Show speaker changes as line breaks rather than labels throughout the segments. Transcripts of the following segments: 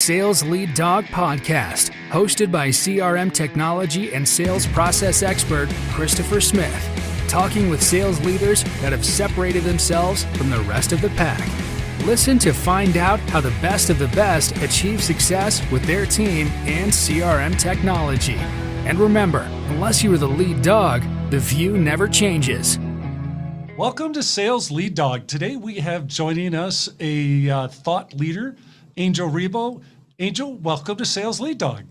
Sales Lead Dog Podcast, hosted by CRM technology and sales process expert Christopher Smith, talking with sales leaders that have separated themselves from the rest of the pack. Listen to find out how the best of the best achieve success with their team and CRM technology. And remember, unless you are the lead dog, the view never changes.
Welcome to Sales Lead Dog. Today we have joining us a thought leader, Angel RIBO. Angel, welcome to Sales Lead Dog.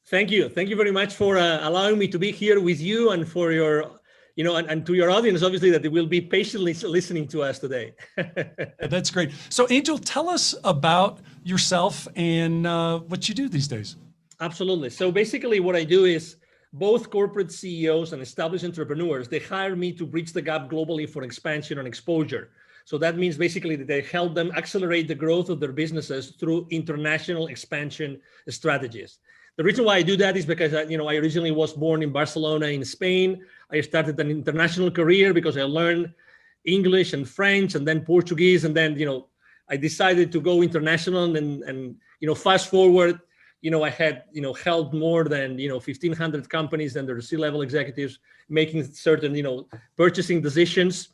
Thank you. Thank you very much for allowing me to be here with you and for your, and to your audience, obviously, that they will be patiently listening to us today.
That's great. So Angel, tell us about yourself and what you do these days.
Absolutely. So basically what I do is both corporate CEOs and established entrepreneurs, they hire me to bridge the gap globally for expansion and exposure. So that means basically that they help them accelerate the growth of their businesses through international expansion strategies. The reason why I do that is because I originally was born in Barcelona in Spain. I started an international career because I learned English and French and then Portuguese. And then, I decided to go international and fast forward, I had, helped more than, 1,500 companies and their C-level executives making certain, purchasing decisions.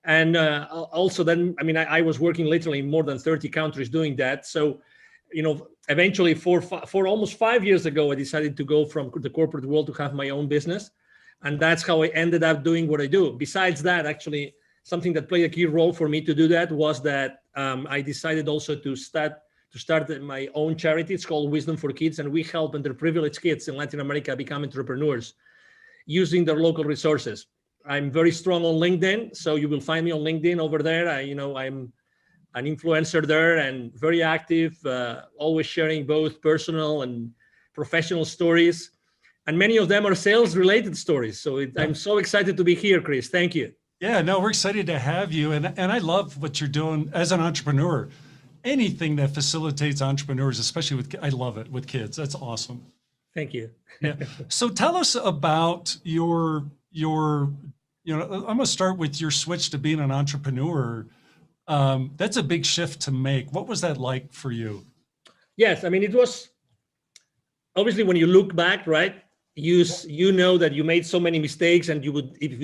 And also then, I was working literally in more than 30 countries doing that. So, eventually for almost 5 years ago, I decided to go from the corporate world to have my own business. And that's how I ended up doing what I do. Besides that, actually, something that played a key role for me to do that was that I decided also to start my own charity. It's called Wisdom for Kids. And we help underprivileged kids in Latin America become entrepreneurs using their local resources. I'm very strong on LinkedIn, so you will find me on LinkedIn over there. I'm an influencer there and very active, always sharing both personal and professional stories. And many of them are sales-related stories. So I'm so excited to be here, Chris. Thank you.
Yeah, no, we're excited to have you. And I love what you're doing as an entrepreneur. Anything that facilitates entrepreneurs, especially I love it with kids. That's awesome.
Thank you.
Yeah. So tell us about your I'm going to start with your switch to being an entrepreneur. That's a big shift to make. What was that like for you?
Yes, it was obviously when you look back, right? You know that you made so many mistakes, and you would, if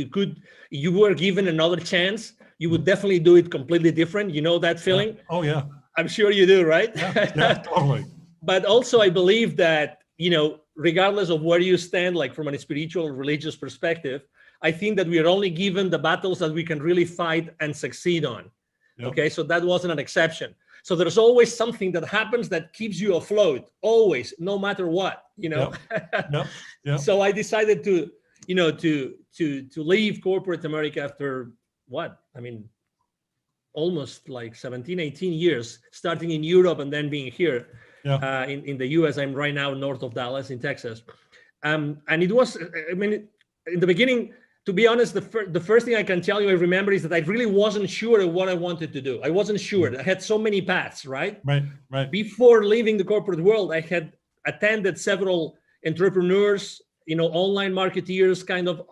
you were given another chance, you would definitely do it completely different. You know that feeling?
Yeah. Oh yeah.
I'm sure you do, right?
Yeah, totally.
But also I believe that, regardless of where you stand, like from a spiritual or religious perspective, I think that we are only given the battles that we can really fight and succeed on. Yep. Okay, so that wasn't an exception. So there's always something that happens that keeps you afloat, always, no matter what,
Yep. Yep.
So I decided to leave corporate America after what? Almost like 17, 18 years, starting in Europe and then being here.
Yeah.
In the US. I'm right now north of Dallas in Texas. And it was, in the beginning, to be honest, the first thing I can tell you I remember is that I really wasn't sure of what I wanted to do. I wasn't sure. I had so many paths, right?
Right.
Before leaving the corporate world, I had attended several entrepreneurs, online marketeers kind of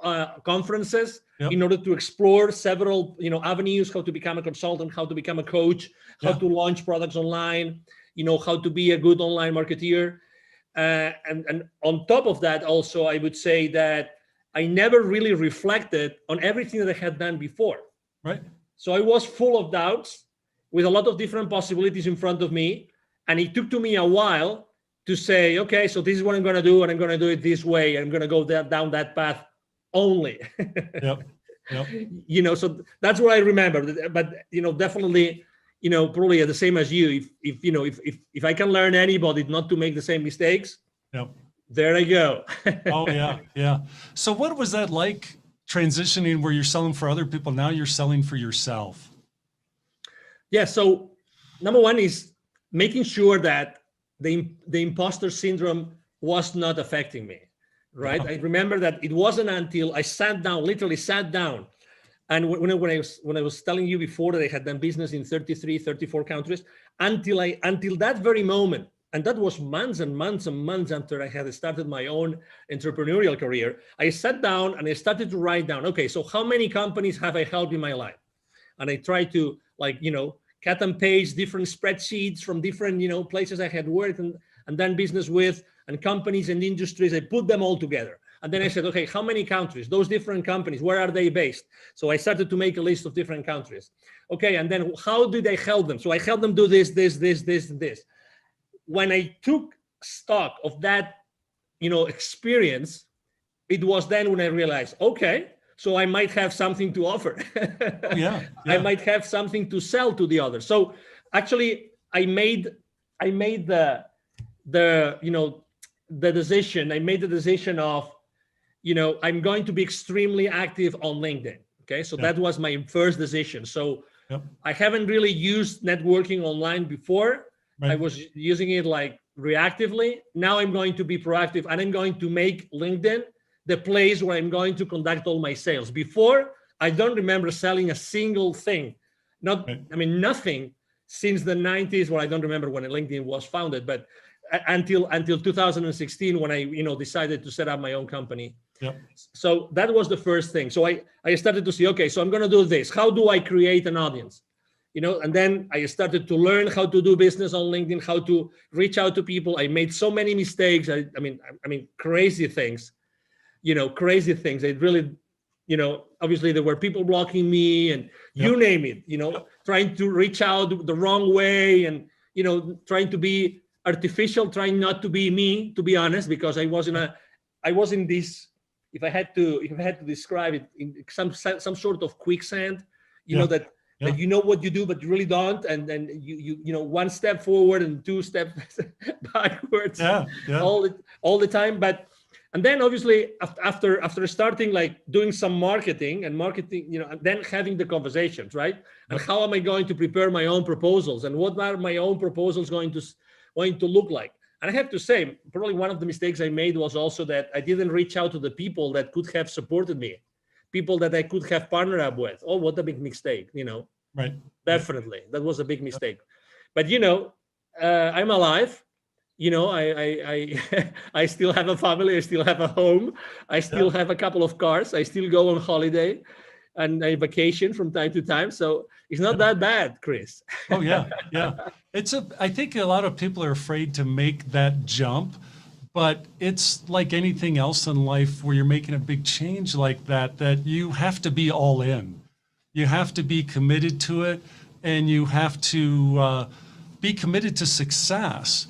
conferences. Yep. In order to explore several, avenues, how to become a consultant, how to become a coach, how to launch products online, how to be a good online marketeer. And on top of that, also, I would say that I never really reflected on everything that I had done before.
Right.
So I was full of doubts with a lot of different possibilities in front of me. And it took to me a while to say, okay, so this is what I'm going to do, and I'm going to do it this way. I'm going to go down that path only.
Yep.
So that's what I remember. But, definitely, probably the same as you. If I can learn anybody not to make the same mistakes,
yep.
There I go.
Oh, yeah. So what was that like transitioning where you're selling for other people? Now you're selling for yourself.
Yeah. So number one is making sure that the imposter syndrome was not affecting me, right? Yeah. I remember that it wasn't until I literally sat down. And when I was telling you before that I had done business in 33, 34 countries, until that very moment, and that was months and months and months after I had started my own entrepreneurial career, I sat down and I started to write down, okay, so how many companies have I helped in my life? And I tried to cut and paste different spreadsheets from different, places I had worked and done business with, and companies and industries. I put them all together. And then I said, okay, how many countries? Those different companies, where are they based? So I started to make a list of different countries. Okay, and then how did I help them? So I helped them do this, this, this, this, and this. When I took stock of that, experience, it was then when I realized, okay, so I might have something to offer.
Yeah.
I might have something to sell to the others. So actually, I made the decision. I made the decision of, I'm going to be extremely active on LinkedIn. Okay, so that was my first decision. So I haven't really used networking online before. Right. I was using it like reactively. Now I'm going to be proactive, and I'm going to make LinkedIn the place where I'm going to conduct all my sales. Before, I don't remember selling a single thing. Nothing since the 90s, where I don't remember when LinkedIn was founded, but until 2016, when I decided to set up my own company. Yep. So that was the first thing. So I started to see, okay, so I'm going to do this. How do I create an audience? And then I started to learn how to do business on LinkedIn, how to reach out to people. I made so many mistakes. I mean, crazy things, crazy things. It really, obviously there were people blocking me and you name it, trying to reach out the wrong way and, trying to be artificial, trying not to be me, to be honest, because I was in this, if I had to describe it, in some sort of quicksand, that you know what you do, but you really don't, and then you one step forward and two steps backwards, all the time. And then obviously after starting like doing some marketing, and then having the conversations, right? And how am I going to prepare my own proposals, and what are my own proposals going to look like? And I have to say, probably one of the mistakes I made was also that I didn't reach out to the people that could have supported me, people that I could have partnered up with. Oh, what a big mistake, Right. Definitely. That was a big mistake. But, I'm alive. I still have a family. I still have a home. I still have a couple of cars. I still go on holiday and I vacation from time to time. So it's not that bad, Chris.
Oh, yeah. Yeah. I think a lot of people are afraid to make that jump, but it's like anything else in life where you're making a big change like that you have to be all in. You have to be committed to it, and you have to be committed to success,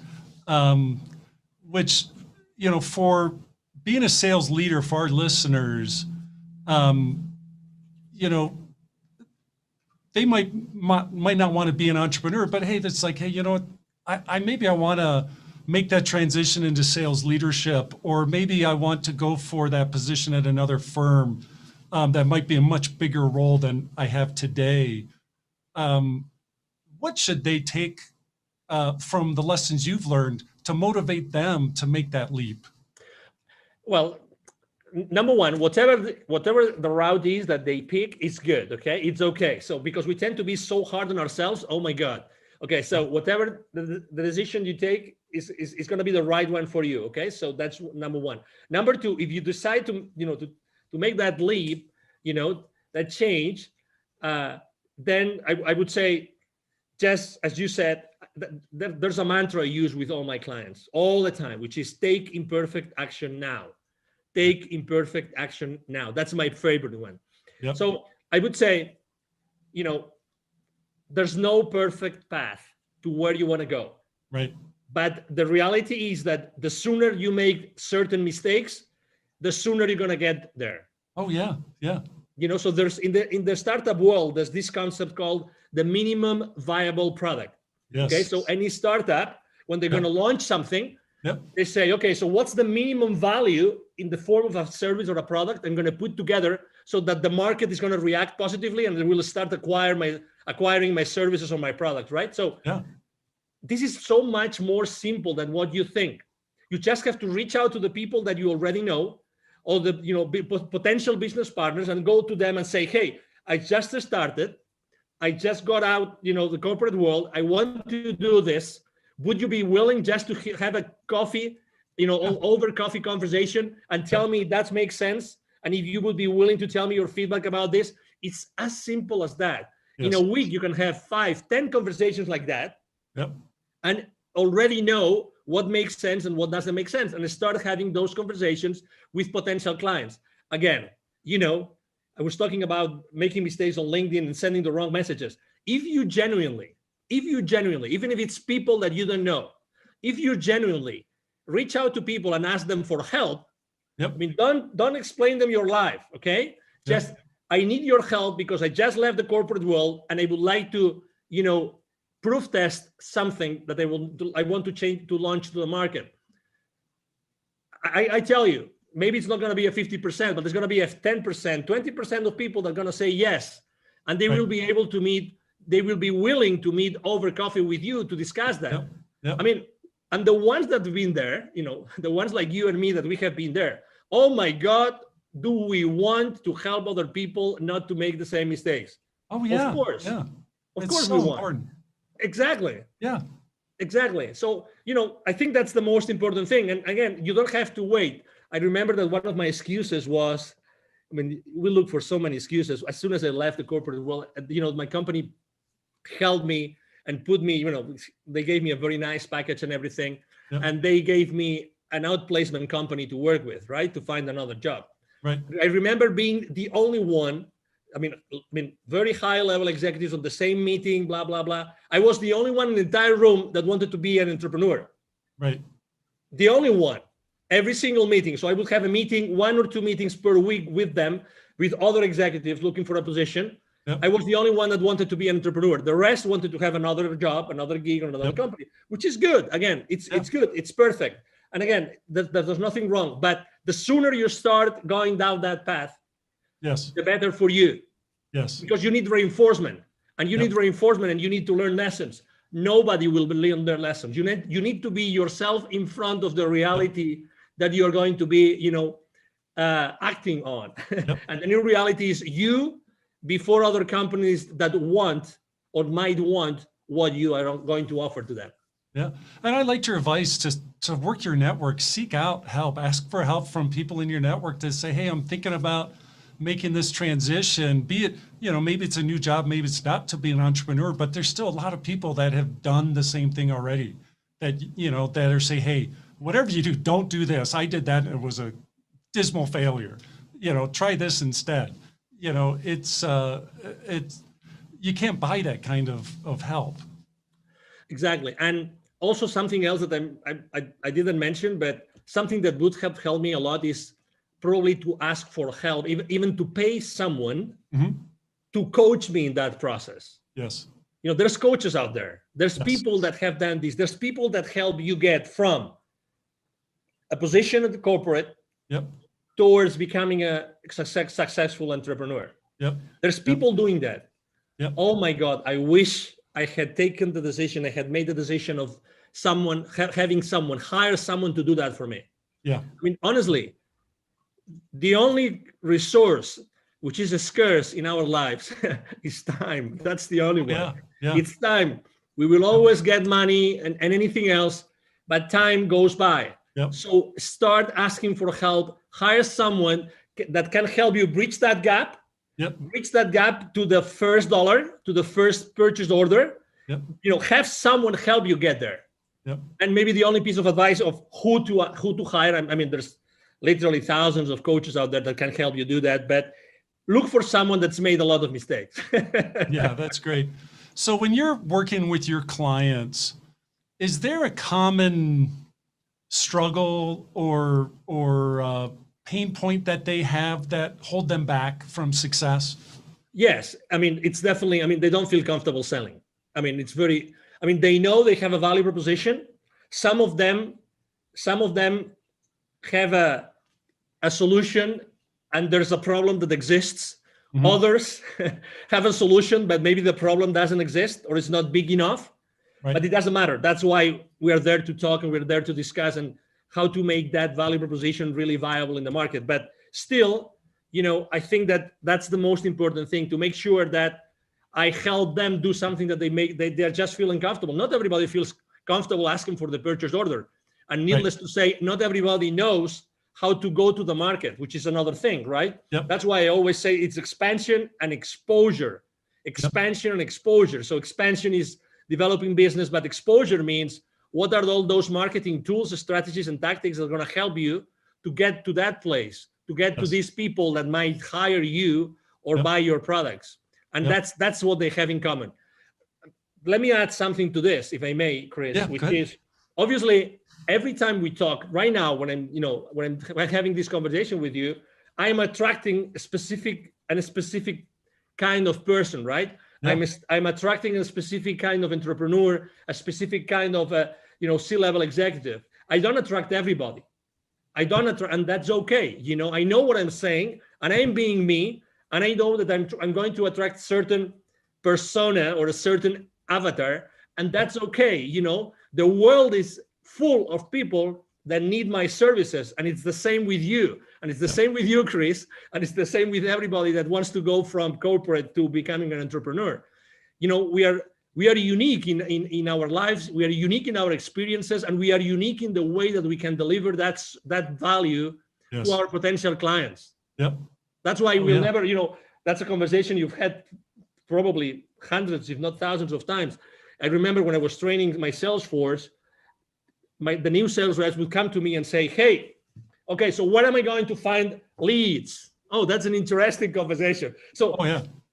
which, for being a sales leader, for our listeners, they might not want to be an entrepreneur, but hey, that's like, hey, maybe I want to make that transition into sales leadership, or maybe I want to go for that position at another firm that might be a much bigger role than I have today. What should they take from the lessons you've learned to motivate them to make that leap?
Well, number one, whatever the route is that they pick is good. Okay, it's okay. So because we tend to be so hard on ourselves, oh my God. Okay, so whatever the decision you take is going to be the right one for you. Okay, so that's number one. Number two, if you decide to make that leap, that change, then I would say, just as you said, there's a mantra I use with all my clients all the time, which is take imperfect action now. Take imperfect action now. That's my favorite one. Yep. So I would say, there's no perfect path to where you want to go.
Right.
But the reality is that the sooner you make certain mistakes, the sooner you're going to get there.
Oh, yeah. Yeah.
So there's in the startup world, there's this concept called the minimum viable product. Yes. Okay. So any startup, when they're going to launch something, they say, okay, so what's the minimum value in the form of a service or a product I'm going to put together so that the market is going to react positively and they will start acquiring my services or my product, right? So this is so much more simple than what you think. You just have to reach out to the people that you already know, or the potential business partners, and go to them and say, hey, I just started. I just got out, the corporate world. I want to do this. Would you be willing just to have a coffee, over coffee conversation and tell me that makes sense? And if you would be willing to tell me your feedback about this, it's as simple as that. In a week, you can have 5, 10 conversations like that,
Yep.
and already know what makes sense and what doesn't make sense, and start having those conversations with potential clients. Again, I was talking about making mistakes on LinkedIn and sending the wrong messages. If you genuinely, even if it's people that you don't know, if you genuinely reach out to people and ask them for help,
Yep.
I mean, don't explain them your life, okay?
Yep.
Just, I need your help because I just left the corporate world and I would like to, proof test something that I want to change, to launch to the market. I tell you, maybe it's not going to be a 50%, but there's going to be a 10%, 20% of people that are going to say yes. And they will be able to meet, they will be willing to meet over coffee with you to discuss that.
Yep. Yep.
I mean, and the ones that have been there, the ones like you and me that we have been there, oh my God, do we want to help other people not to make the same mistakes?
Oh yeah.
Of course.
Yeah.
Of
It's
course
so
we want.
important.
Exactly.
Yeah.
Exactly. So, I think that's the most important thing. And again, you don't have to wait. I remember that one of my excuses was, we look for so many excuses. As soon as I left the corporate world, my company held me and put me, they gave me a very nice package and everything.
Yep.
And they gave me an outplacement company to work with, right? To find another job.
Right.
I remember being the only one. I mean, very high level executives on the same meeting, blah, blah, blah. I was the only one in the entire room that wanted to be an entrepreneur.
Right.
The only one, every single meeting. So I would have a meeting, 1 or 2 meetings per week with them, with other executives looking for a position.
Yep.
I was the only one that wanted to be an entrepreneur. The rest wanted to have another job, another gig, or another company, which is good. Again, it's good. It's perfect. And again, there's nothing wrong. But the sooner you start going down that path,
Yes.
the better for you.
Yes.
Because you need reinforcement, and you need reinforcement, and you need to learn lessons. Nobody will learn their lessons. You need to be yourself in front of the reality that you're going to be, acting on. And the new reality is you before other companies that want or might want what you are going to offer to them.
Yeah. And I liked your advice to work your network, seek out help, ask for help from people in your network to say, hey, I'm thinking about making this transition, be it, maybe it's a new job, maybe it's not, to be an entrepreneur, but there's still a lot of people that have done the same thing already that, that are say, hey, whatever you do, don't do this. I did that. And it was a dismal failure, try this instead. It's you can't buy that kind of help.
Exactly. And also something else that I didn't mention, but something that would have helped me a lot is probably to ask for help, even to pay someone to coach me in that process.
Yes.
There's coaches out there. There's people that have done this. There's people that help you get from a position at the corporate towards becoming a successful entrepreneur. There's people doing that. Oh my God, I wish I had taken the decision. I had made the decision of having someone hire someone to do that for me.
Yeah.
Honestly, the only resource which is scarce in our lives is time. That's the only one. It's time. We will always get money and anything else, but time goes by. So start asking for help. Hire someone that can help you bridge that gap. Bridge that gap to the first dollar, to the first purchase order. Have someone help you get there. And maybe the only piece of advice of who to hire. I mean, there's literally thousands of coaches out there that can help you do that, but look for someone that's made a lot of mistakes.
Yeah, that's great. So when you're working with your clients, is there a common struggle or pain point that they have that hold them back from success?
Yes. It's definitely, they don't feel comfortable selling. They know they have a value proposition. Some of them have a solution and there's a problem that exists. Others have a solution, but maybe the problem doesn't exist or it's not big enough. But it doesn't matter. That's why we are there to talk and we're there to discuss and how to make that value proposition really viable in the market. But still, I think that that's the most important thing, to make sure that I help them do something that they're just feeling comfortable. Not everybody feels comfortable asking for the purchase order. And needless to say, not everybody knows how to go to the market, which is another thing, right? That's why I always say it's expansion and exposure. expansion and exposure. So expansion is developing business, but exposure means what are all those marketing tools, strategies, and tactics that are going to help you to get to that place, to get to these people that might hire you or buy your products. And that's what they have in common. Let me add something to this, if I may, Chris, which is obviously every time we talk right now, when I'm having this conversation with you, I'm attracting a specific kind of person, right? Yeah. I'm attracting a specific kind of entrepreneur, a specific kind of C-level executive. I don't attract everybody. And that's okay. I know what I'm saying, and I'm being me, and I know that I'm going to attract certain persona or a certain avatar, and that's okay. The world is full of people that need my services, and it's the same with you, and it's the same with you, Chris, and it's the same with everybody that wants to go from corporate to becoming an entrepreneur. We are unique in our lives, we are unique in our experiences, and we are unique in the way that we can deliver that value to our potential clients. Yep. That's why we'll never, that's a conversation you've had probably hundreds, if not thousands of times. I remember when I was training my sales force, the new sales reps would come to me and say, hey, okay, so where am I going to find leads? Oh, that's an interesting conversation. So,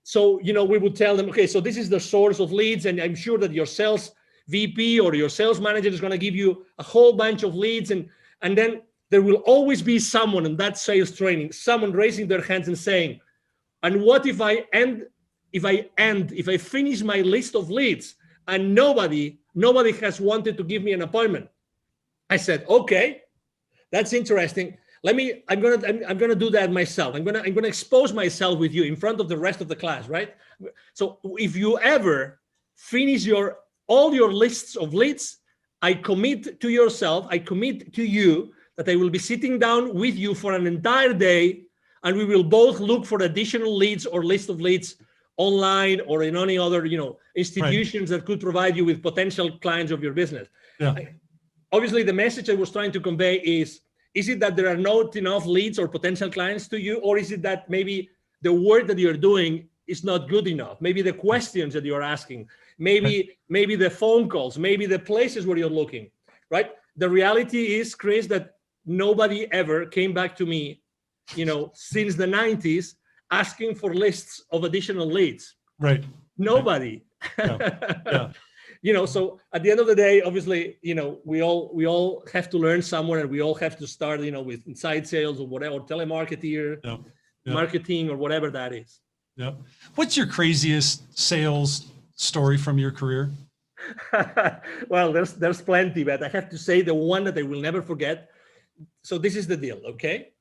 So, we would tell them, okay, so this is the source of leads, and I'm sure that your sales VP or your sales manager is going to give you a whole bunch of leads, and then there will always be someone in that sales training, someone raising their hands and saying, and what if I finish my list of leads and nobody has wanted to give me an appointment? I said, okay, that's interesting. I'm gonna do that myself. I'm gonna expose myself with you in front of the rest of the class, right? So if you ever finish all your lists of leads, I commit to you that I will be sitting down with you for an entire day, and we will both look for additional leads or list of leads online or in any other institutions that could provide you with potential clients of your business. Yeah. Obviously, the message I was trying to convey is it that there are not enough leads or potential clients to you, or is it that maybe the work that you're doing is not good enough? Maybe the questions that you're asking, maybe the phone calls, maybe the places where you're looking, right? The reality is, Chris, that nobody ever came back to me, since the 90s asking for lists of additional leads. Right. Nobody. Yeah. So at the end of the day, obviously, we all have to learn somewhere, and we all have to start, with inside sales or whatever, or telemarketer, marketing, or whatever that is.
Yeah. What's your craziest sales story from your career?
Well, there's plenty, but I have to say the one that I will never forget. So this is the deal, okay?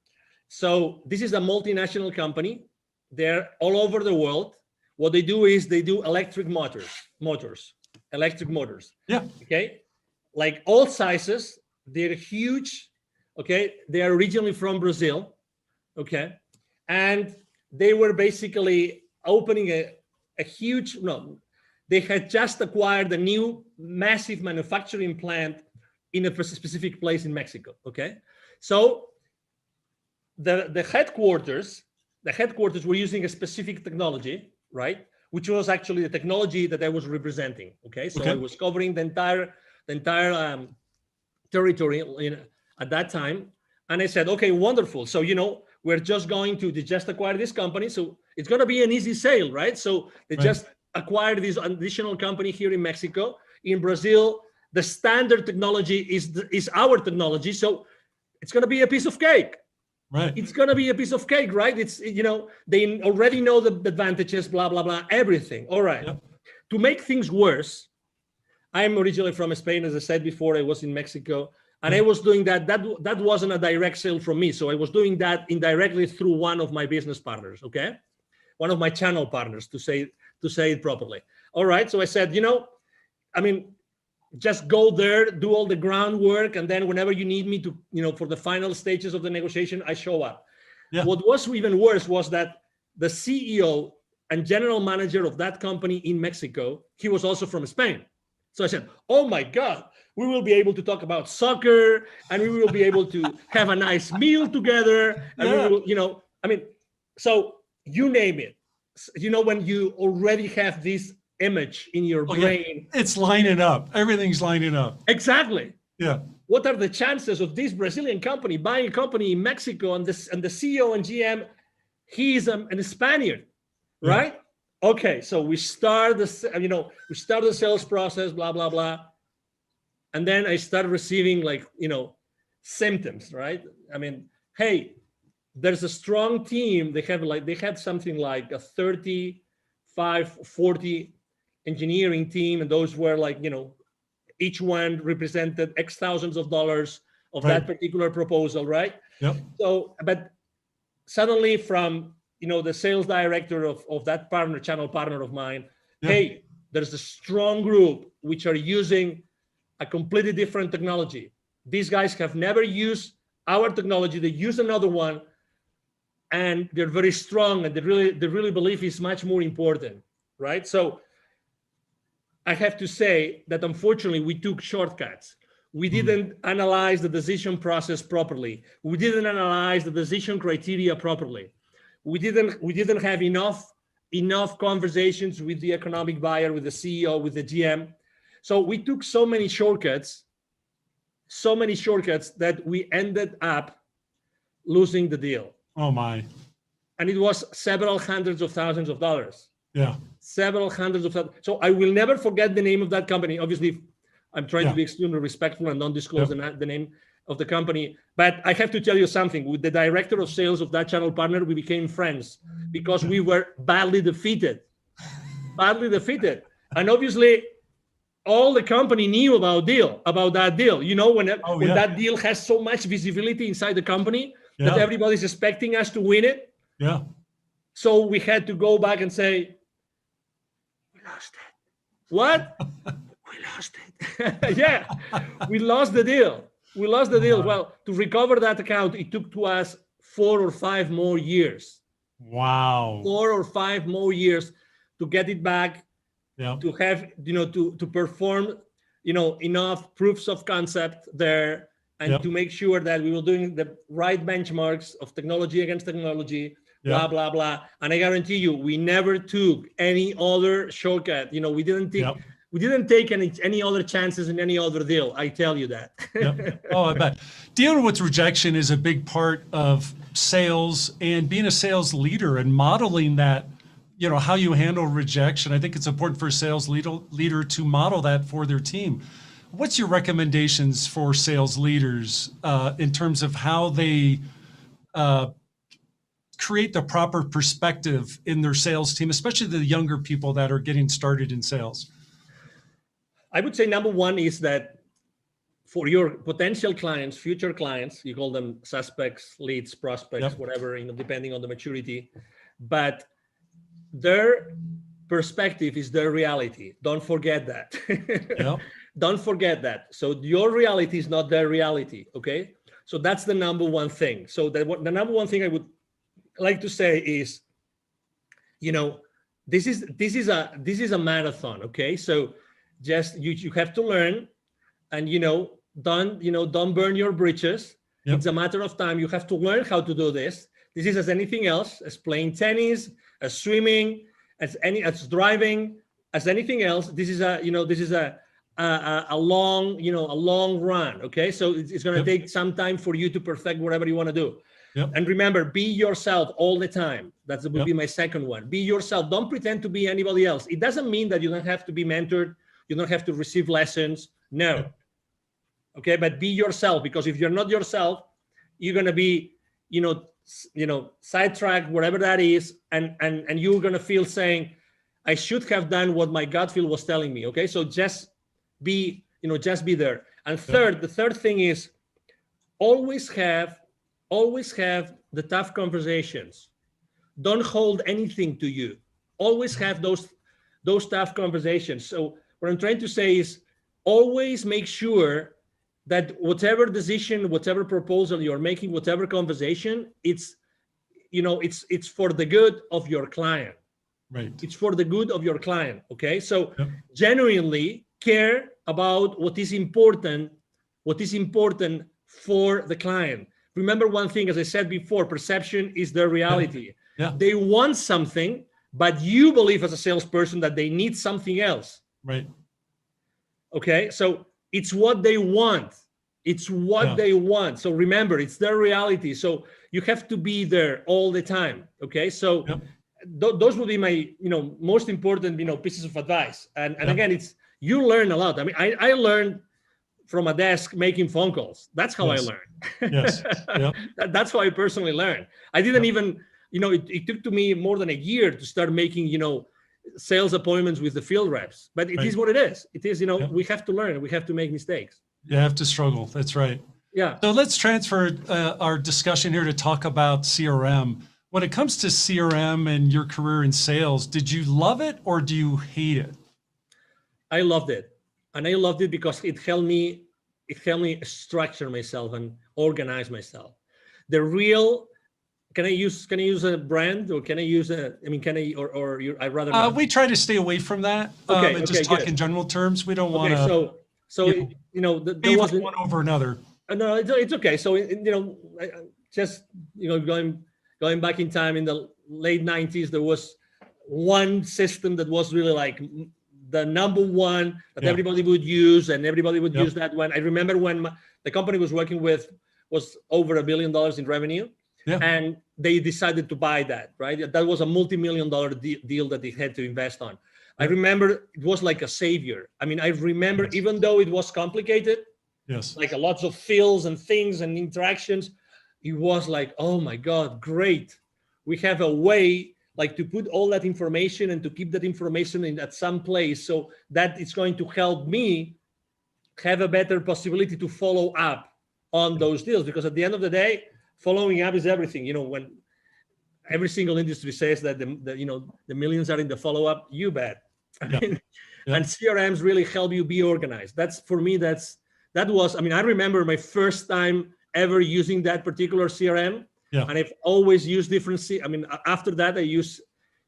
So this is a multinational company. They're all over the world. What they do is they do electric motors. Yeah. Okay. Like all sizes, they're huge. Okay. They are originally from Brazil. Okay. And they were basically opening a huge, they had just acquired a new massive manufacturing plant in a specific place in Mexico. Okay. So the headquarters were using a specific technology, right? Which was actually the technology that I was representing. Okay, so I was covering the entire territory at that time, and I said, okay, wonderful. So we're just going to just acquire this company, so it's going to be an easy sale, right? So they just acquired this additional company here in Mexico. In Brazil, the standard technology is our technology, so it's going to be a piece of cake. Right. It's going to be a piece of cake, right? It's, they already know the advantages, blah, blah, blah, everything. All right. Yep. To make things worse, I'm originally from Spain. As I said before, I was in Mexico, and I was doing that. That wasn't a direct sale from me. So I was doing that indirectly through one of my business partners. Okay. One of my channel partners, to say it properly. All right. So I said, just go there, do all the groundwork, and then whenever you need me to, for the final stages of the negotiation, I show up. Yeah. What was even worse was that the CEO and general manager of that company in Mexico, he was also from Spain. So I said, oh my God, we will be able to talk about soccer, and we will be able to have a nice meal together. And we will, so you name it. when you already have this image in your brain.
Yeah. It's lining up. Everything's lining up.
Exactly.
Yeah.
What are the chances of this Brazilian company buying a company in Mexico, and the CEO and GM, he is a Spaniard, right? Yeah. Okay, so we start the sales process, blah blah blah, and then I start receiving symptoms, right? I mean, hey, there's a strong team. They had something like a 35, 40 engineering team, and those were each one represented X thousands of dollars of that particular proposal, right?
Yep.
So, but suddenly from, the sales director of that channel partner of mine, hey, there's a strong group which are using a completely different technology. These guys have never used our technology. They use another one, and they're very strong, and they really believe it's much more important, right? So I have to say that unfortunately we took shortcuts. We didn't analyze the decision process properly. We didn't analyze the decision criteria properly. We didn't have enough conversations with the economic buyer, with the CEO, with the GM. So we took so many shortcuts that we ended up losing the deal.
Oh my.
And it was several hundreds of thousands of dollars.
Yeah.
Several hundreds of thousands. So I will never forget the name of that company. Obviously, I'm trying to be extremely respectful and don't disclose the name of the company. But I have to tell you something. With the director of sales of that channel partner, we became friends because we were badly defeated. And obviously, all the company knew about that deal. When that deal has so much visibility inside the company that everybody's expecting us to win it.
Yeah.
So we had to go back and say, we lost it. What? We lost it. Yeah, we lost the deal. Well, to recover that account, it took to us 4 or 5 more years.
Wow.
4 or 5 more years to get it back, to have, to perform, enough proofs of concept there, and to make sure that we were doing the right benchmarks of technology against technology, blah, blah, blah. And I guarantee you, we never took any other shortcut. We didn't take any other chances in any other deal. I tell you that.
Oh, I bet. Dealing with rejection is a big part of sales, and being a sales leader and modeling that, how you handle rejection. I think it's important for a sales leader to model that for their team. What's your recommendations for sales leaders in terms of how they create the proper perspective in their sales team, especially the younger people that are getting started in sales?
I would say number one is that for your potential clients, future clients, you call them suspects, leads, prospects, whatever, depending on the maturity, but their perspective is their reality. Don't forget that. Don't forget that. So your reality is not their reality. Okay. So that's the number one thing. So the number one thing I would like to say is, this is a marathon. Okay. So just you have to learn, and don't burn your bridges. It's a matter of time. You have to learn how to do this. This is as anything else, as playing tennis, as swimming, as driving, as anything else. This is a long run. Okay, so it's going to take some time for you to perfect whatever you want to do. And remember, be yourself all the time. That would be my second one. Be yourself. Don't pretend to be anybody else. It doesn't mean that you don't have to be mentored. You don't have to receive lessons. No. Okay, but be yourself, because if you're not yourself, you're going to be, sidetracked, whatever that is, and you're going to feel saying, I should have done what my gut feel was telling me. Okay, so just be there. And the third thing is always have the tough conversations. Don't hold anything to you. Always have those tough conversations. So what I'm trying to say is always make sure that whatever decision, whatever proposal you're making, whatever conversation, it's for the good of your client.
Right.
It's for the good of your client. Okay. So genuinely care about what is important for the client. Remember one thing, as I said before, perception is their reality. They want something, but you believe as a salesperson that they need something else.
Right.
Okay. So it's what they want. It's what they want. So remember, it's their reality. So you have to be there all the time. Okay. So those would be my, most important, pieces of advice. And again, you learn a lot. I mean, I learned from a desk making phone calls. That's how I learned.
Yes. Yep.
That's how I personally learned. I didn't even, it took to me more than a year to start making, sales appointments with the field reps, but it is what it is. It is, we have to learn, we have to make mistakes.
You have to struggle. That's right.
Yeah.
So let's transfer our discussion here to talk about CRM. When it comes to CRM and your career in sales, did you love it or do you hate it?
I loved it. And I loved it because it helped me structure myself and organize myself. The real, can I use a brand, or can I use I'd rather not?
We try to stay away from that. And just talk in general terms. We don't want to.
So there wasn't
one over another.
No, it's okay. So just going back in time in the late 90s, there was one system that was really like the number one that everybody would use, and everybody would use that one. I remember when the company was working with was over $1 billion in revenue, and they decided to buy that. Right, that was a multi-million-dollar deal that they had to invest on. I remember it was like a savior. I mean, I remember even though it was complicated, like lots of fields and things and interactions, it was like, oh my God, great. We have a way like to put all that information and to keep that information in at some place so that it's going to help me have a better possibility to follow up on those deals. Because at the end of the day, following up is everything. When every single industry says that the millions are in the follow-up, you bet. And CRMs really help you be organized. That's for me, that was, I remember my first time ever using that particular CRM. And I've always used different. After that, I use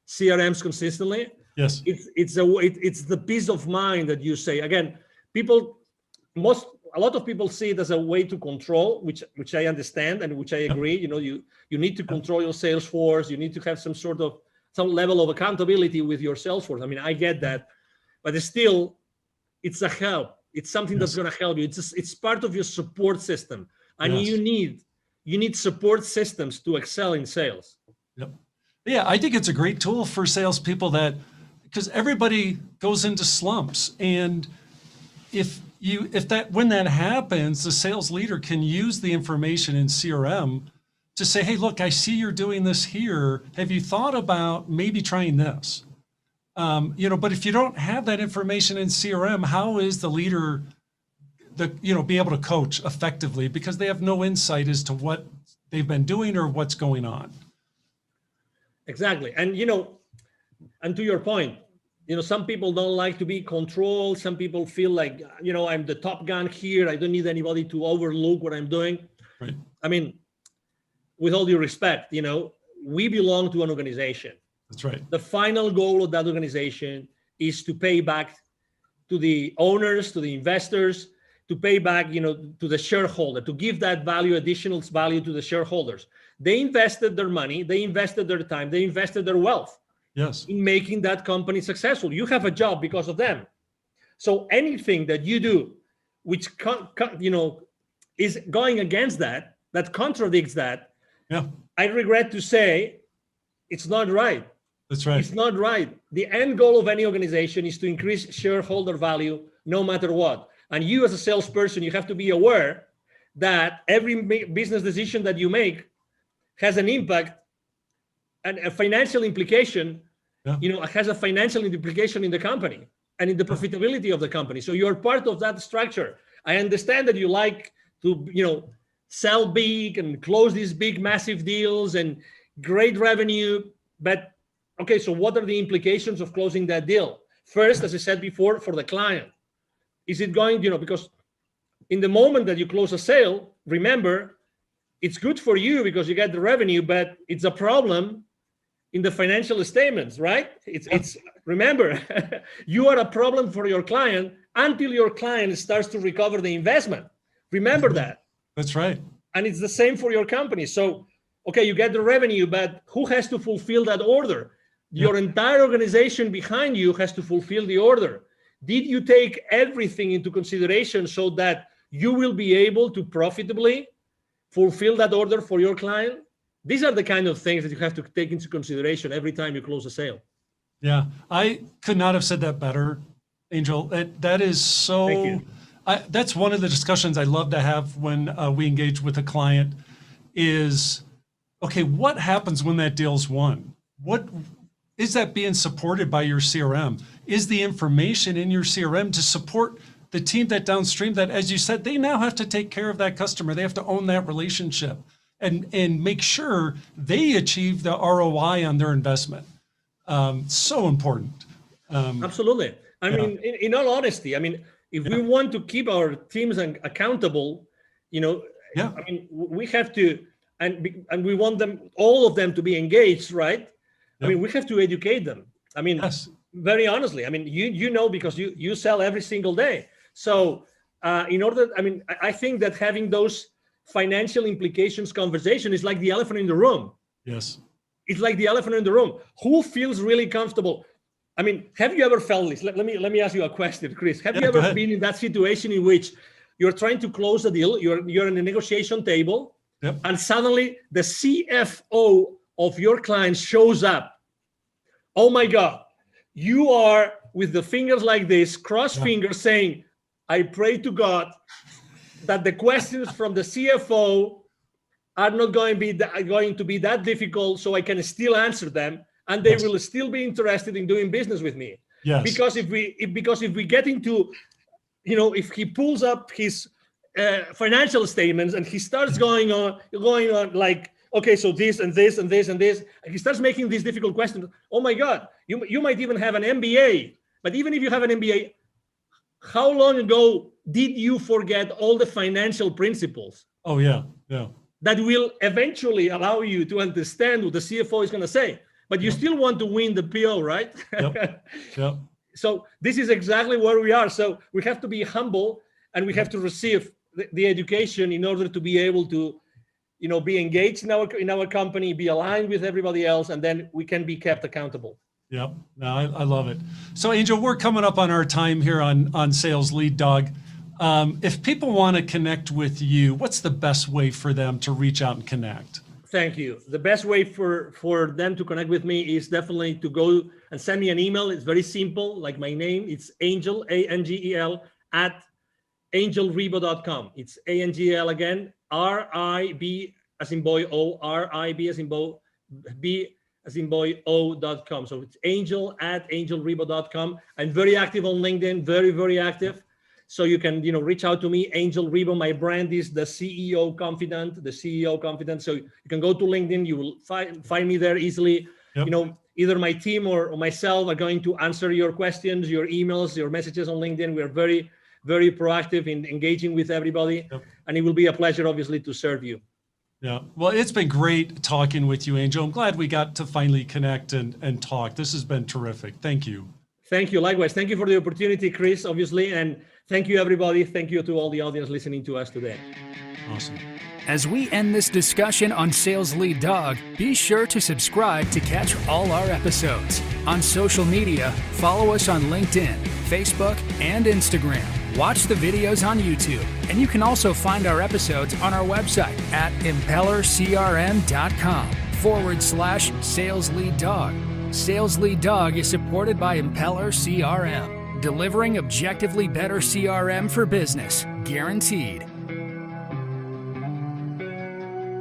CRMs consistently.
Yes,
it's the peace of mind that you say. Again, a lot of people see it as a way to control, which I understand and which I agree. You need to control your sales force. You need to have some level of accountability with your sales force. I get that, but it's a help. It's something that's going to help you. It's part of your support system, and you need support systems to excel in sales.
Yeah, I think it's a great tool for salespeople because everybody goes into slumps, and when that happens, the sales leader can use the information in CRM to say, hey, look, I see you're doing this here. Have you thought about maybe trying this? But if you don't have that information in CRM, how is the leader be able to coach effectively, because they have no insight as to what they've been doing or what's going on?
Exactly. And, and to your point, some people don't like to be controlled. Some people feel like, I'm the top gun here. I don't need anybody to overlook what I'm doing.
Right.
With all due respect, we belong to an organization.
That's right. The
final goal of that organization is to pay back to the owners, to the investors, to pay back, to the shareholder, to give that additional value to the shareholders. They invested their money, they invested their time, they invested their wealth in making that company successful. You have a job because of them. So anything that you do, which is going against that contradicts that, I regret to say, it's not right.
That's right.
It's not right. The end goal of any organization is to increase shareholder value no matter what. And you as a salesperson, you have to be aware that every business decision that you make has an impact and a financial implication, has a financial implication in the company and in the profitability of the company. So you're part of that structure. I understand that you like to, sell big and close these big, massive deals and great revenue. But okay, so what are the implications of closing that deal? First, as I said before, for the client, is it going, because in the moment that you close a sale, remember, it's good for you because you get the revenue, but it's a problem in the financial statements, right? It's remember, you are a problem for your client until your client starts to recover the investment. Remember that.
That's right.
And it's the same for your company. So, okay, you get the revenue, but who has to fulfill that order? Your entire organization behind you has to fulfill the order. Did you take everything into consideration so that you will be able to profitably fulfill that order for your client? These are the kind of things that you have to take into consideration every time you close a sale.
Yeah, I could not have said that better, Angel. That is so.
Thank you.
That's one of the discussions I love to have when we engage with a client is, okay, what happens when that deal's won? What is that being supported by your CRM? Is the information in your CRM to support the team that downstream that, as you said, they now have to take care of that customer. They have to own that relationship and make sure they achieve the ROI on their investment. So important.
Absolutely. I mean, in all honesty, I mean, if we want to keep our teams accountable, I mean, we have to, and we want them, all of them, to be engaged, right? I mean, we have to educate them. I mean, very honestly, I mean, because you sell every single day. So I think that having those financial implications conversation is like the elephant in the room.
Yes.
It's like the elephant in the room. Who feels really comfortable? I mean, have you ever felt this? Let me ask you a question, Chris. Have you ever been in that situation in which you're trying to close a deal, you're in a negotiation table, and suddenly the CFO of your client shows up? Oh my God, you are with the fingers like this, cross fingers, saying, I pray to God that the questions from the CFO are not going to be that difficult, so I can still answer them, and they will still be interested in doing business with me.
Yes.
Because if we get into, if he pulls up his financial statements and he starts going on like, okay, so this and this and this and this, and he starts making these difficult questions. Oh my God, you might even have an MBA, but even if you have an MBA, how long ago did you forget all the financial principles?
Oh yeah.
That will eventually allow you to understand what the CFO is going to say, but you still want to win the PO, right?
Yep.
So this is exactly where we are. So we have to be humble, and we have to receive the education in order to be able to, be engaged in our company, be aligned with everybody else, and then we can be kept accountable.
Yep. No, I love it. So Angel, we're coming up on our time here on Sales Lead Dog. If people want to connect with you, what's the best way for them to reach out and connect?
Thank you. The best way for them to connect with me is definitely to go and send me an email. It's very simple, like my name. It's Angel, Angel, at angelribo.com. It's ANGL again, RIB as in boy O, RIB as in boy B as in boy O.com. So it's Angel at angelribo.com. I'm very active on LinkedIn, very, very active. So you can, reach out to me, Angel Ribo. My brand is the CEO Confidant, So you can go to LinkedIn. You will find me there easily. Yep. Either my team or myself are going to answer your questions, your emails, your messages on LinkedIn. We are very, very proactive in engaging with everybody. Yep. And it will be a pleasure, obviously, to serve you.
Yeah. Well, it's been great talking with you, Angel. I'm glad we got to finally connect and talk. This has been terrific. Thank you.
Thank you. Likewise. Thank you for the opportunity, Chris, obviously. And thank you, everybody. Thank you to all the audience listening to us today.
Awesome.
As we end this discussion on Sales Lead Dog, be sure to subscribe to catch all our episodes. On social media, follow us on LinkedIn, Facebook, and Instagram. Watch the videos on YouTube, and you can also find our episodes on our website at impellercrm.com/Sales Lead Dog. Sales Lead Dog is supported by Impeller CRM, delivering objectively better CRM for business, guaranteed.